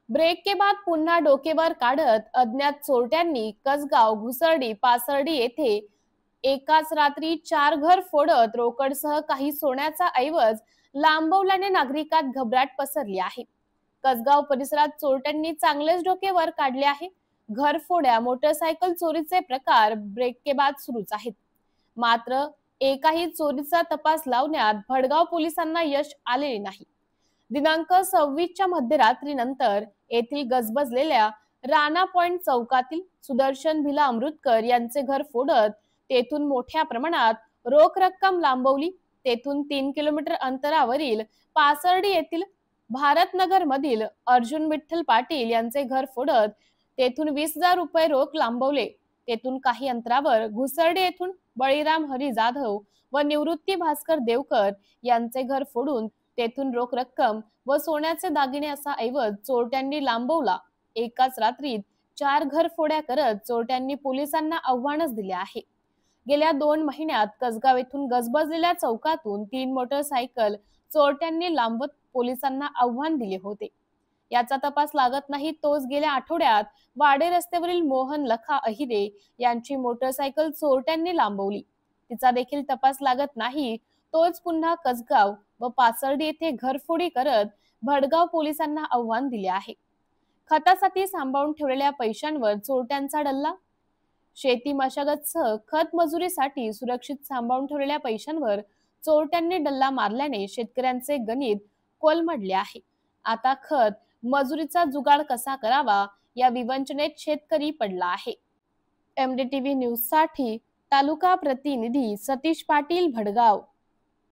Break के बाद पुन्हा डोकेवर काढत अज्ञात चोरट्यांनी कसगाव, घुसर्डी, पासर्डी येथे एकाच रात्री 4 घर फोडत रोकडसह काही सोन्याचा ऐवज लांबवल्याने नागरिकात घबराट पसरली आहे. कसगाव परिसरात चोरट्यांनी चांगलेच डोके वर काढले आहे. घरफोड्या, मोटरसायकल चोरीचे प्रकार ब्रेक के बाद सुरूच आहेत. मात्र एकाही चोरीचा तपास लावण्यात भडगाव पोलिसांना यश आलेले नाही. दिनांक 26च्या मध्यरात्रीनंतर येथील गजबजलेल्या राणा पॉइंट चौकातील सुदर्शन भिला अमृतकर यांचे घर फोडत तेथून मोठ्या प्रमाणात रोख रक्कम लांबवली. तेथून 3 किलोमीटर अंतरावरील पासर्डी येथील भारतनगर मधील अर्जुन विठ्ठल पाटील यांचे घर फोडत तेथून 20,000 रुपये रोख लांबवले. तेथून काही अंतरावर घुसर्डी येथून बळीराम हरी जाधव व निवृत्ती भास्कर देवकर यांचे घर फोडून तेथून रोख रक्कम व सोन्याचे दागिने असा ऐवज चोरट्यांनी लांबवला. एकाच रात्रीत 4 घरफोड्या करत चोरट्यांनी पोलिसांना आव्हानच दिले आहे. गेल्या 2 महिन्यात कसगाव येथून गजबजलेल्या चौकातून 3 मोटरसायकल चोरट्यांनी लांबवत पोलिसांना आव्हान दिले होते. याचा तपास लागत नाही तोच गेल्या आठवड्यात वाडे रस्त्यावरील मोहन लखा अहिरे यांची मोटरसायकल चोरट्यांनी लांबवली. तिचा देखील तपास लागत नाही तोच पुन्हा कसगाव व पासर्डी येथे घरफोडी करत भडगाव पोलिसांना आव्हान दिले आहे. खतासाठी सांभाळून ठेवलेल्या पैशांवर चोरट्यांचा डल्ला. शेती मशागतसह खत मजुरीसाठी सुरक्षित सांभाळून ठेवलेल्या पैशांवर चोरट्यांनी डल्ला मारल्याने शेतकऱ्यांचे गणित कोलमडले आहे. आता खत मजुरीचा जुगाड कसा करावा या विवंचनेत शेतकरी पडला आहे. MDTV न्यूज साठी तालुका प्रतिनिधी सतीश पाटील, भडगाव.